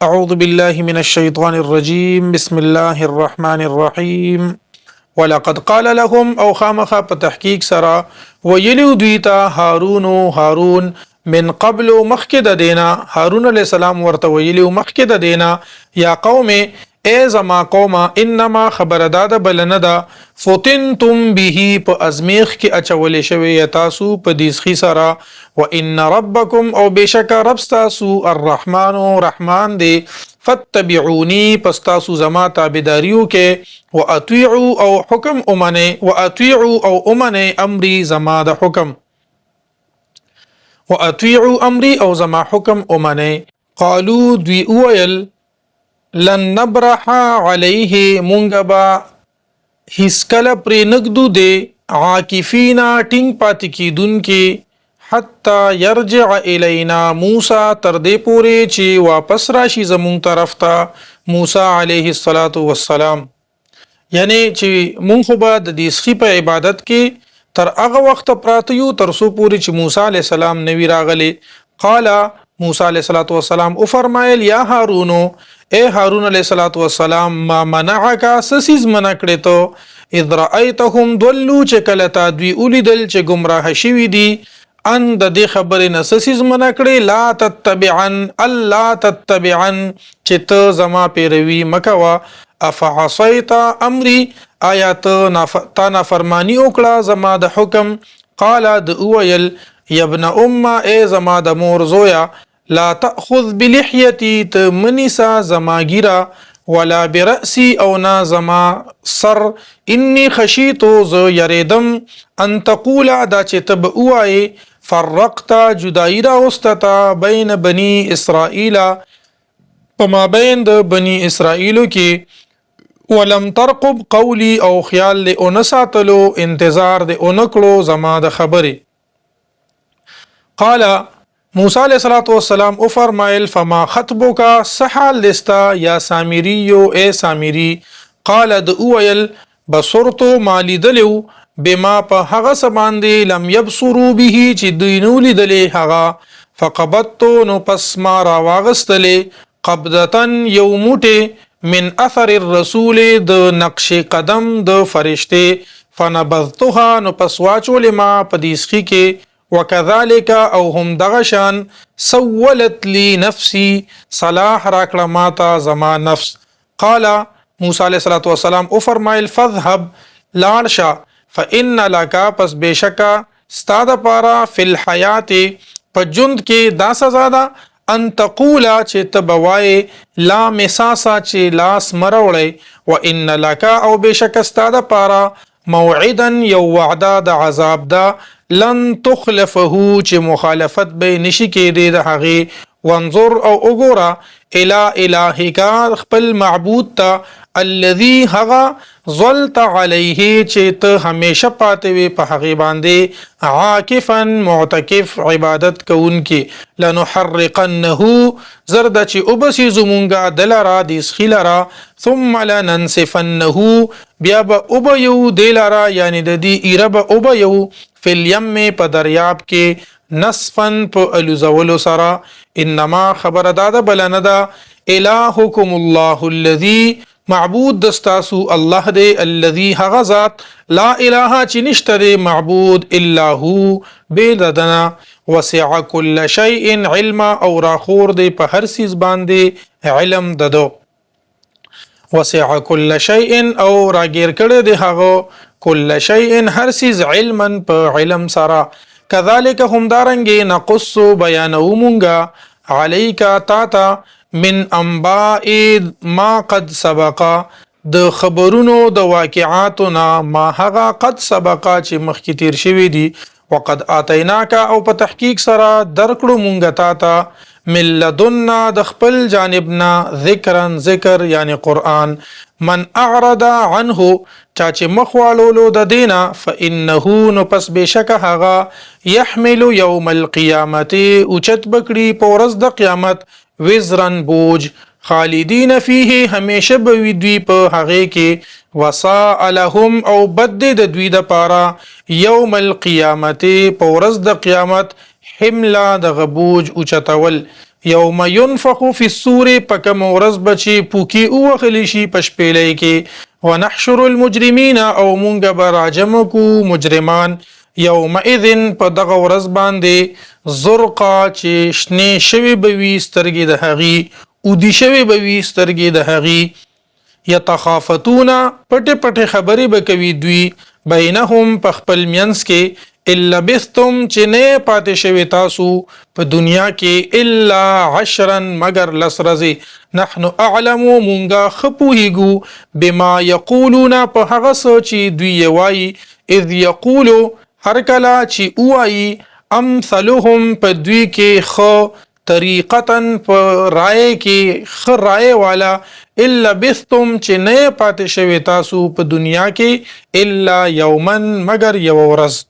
أعوذ بالله من الشيطان الرجيم بسم الله الرحمن الرحيم ولقد قال لهم او خامخا په تحقیق سره ویلو دویتا هارون من قبل مخکد دینا هارون علیہ السلام ورته ویلو مخکد دینا یا قوم ای زما قوم انما خبرداد بلندا فتنتم به په ازمیخ کې اچول شوی تاسو په دیسخي سره وان ربکم او بشک رب تاسو الرحمن رحمان دی فتبعونی پس تاسو زما تابعداریو کې واطيعوا او حکم امنه واطيعوا او امنه امری زما د حکم واطيعوا امری او زما حکم امنه قالو دوی اویل لن نبرح علیه مونږبا هیڅکله پرې نګدو دی عاکفینا ټینګ پاتې کیدون کې حتی یرجع الینا موسی تر دې پورې چې واپس راشي زمون طرف ته موسی علیه السلام یعنی چې مونږ خو به د دې سخی په عبادت کې تر هغه وخت پراته یو تر سو پورې چې موسی علیه السلام نوی راغلی قال موسی علیه السلام او فرمایل یا هارون اے هارون علیہ السلام ما منعک سسیز منع کړی ته اذ رأیتهم ضلوا چې کله تا دوی اولیدل چې گمراه شوی دي ان د دې خبرې نه سسیز منع کړی لا تتبعن الله تتبعن چې ته زما پیروي مکوا افعصیت امری آیات تا نافرمانی وکړه زما د حکم قال د اویل یبن اے زما د مور زویا لا تأخذ بلحیتی تمنسا زماگیرا ولا برأسی او نا زما سر انی خشیتو ز یریدم ان تقولا دا چه تب اوائی فرقتا جدائی را استتا بین بنی اسرائیل پما بین د بنی اسرائیلو کی ولم ترقب قولی او خیال لی اونساتلو انتظار دی اونکلو زما د خبری قالا موسی علیہ السلام او فرمایل فما خطبک سحال لستا یا سامریو اے سامری قال د اویل بصرتو مالی دلو بما په هغه سباندې لم يبصروا به چې دوی لیدلې هغه فقبضت نو پس ما را واغستلې قبضتن یومټه من اثر الرسول د نقش قدم د فرشته فنبذتها نو پس واچول ما په دیسخي کې وكذلك او هم دغشان سولت لي نفسي صلاح راکړه ماتا زما نفس قال موسی علیہ السلام او فرمایل فذهب لارشا فان لك پس بشکا استاد پارا فی الحیات پجند کې دا سزا ده ان تقولا چې تبوای لا مساسا چې لاس مروړی وان لك او بشکا استاد پارا موعدا یو وعده د عذاب ده لن تخلفه چې مخالفت به نشي کېدی د هغه وانظر او وګوره الى الهک خپل معبود ته الذي هغه ظلت علیه چې ته همیشه پاتې وي په هغه باندې عاکفا معتکف عبادت کوونکی لنحرقنه زرد چې وبسي زمونږه دلرا د سخیلرا ثم لننسفنه بیا به وبیو دلرا یعنی د دې ایرب وبیو فی الیم په دریاب کې نصفن په الوزولو سره انما خبر داده بلندا الهکم الله الذي معبود دستاسو الله دی الذي هغه ذات لا اله چې نشته دی معبود الا هو بيدنا وسع كل شيء علما او راخور دی په هر سیز باندې علم ددو وسع كل شيء او راګیر کړه دی هغه كل شيء هر سیز علما په علم سره كذلك هم دارنګي نقص بیانو مونږه عليك تاتا من انباء ما قد سبقا د خبرونو د واقعاتنا ما هغه قد سبقا چې مخکې تیر شوی دي وقد اتیناک او په تحقیق سره درکړو مونږ تا من لدنا د خپل جانبنا ذکر یعنی قرآن من اعرض عنه چا چې مخوالولو د دینا فانه نو پس بشک هغه يحمل يوم القيامه اوچت بکړي په ورځ د قیامت وزرن بوج خالدین فیه همیشه به دوی په هغه کې وساء لهم او بد د دوی د پاره یوم القیامت په ورځ د قیامت حملا د غبوج اوچتول یوم ينفخ فی الصور پکم ورځ بچی پوکی اوخلی شي پشپېلې کې ونحشر المجرمین او مونږ به راجم کو مجرمان یومئذ په دغه ورځ باندې زرقا چې شنې شوي بوي سترګې د هغې اودي شوي بوي سترګې د هغې یتخافتون پټې پټې خبرې به کوي دوی بینهم په خپل منځ کې الا بثتم چې نه پاتې شوي تاسو په دنیا کې الا عشرا مگر لس ورځې نحن اعلم مونږه ښه پوهیږو بما یقولون په هغه څه چې دوی یې وایي اذ یقولو هر کله چې ووایي امثلهم په دوی کې ښه طریقتا په رائے کې ښه رائے والا الا بثتم چې نه پاتې شوي تاسو په دنیا کې الا یوما مگر یو ورځ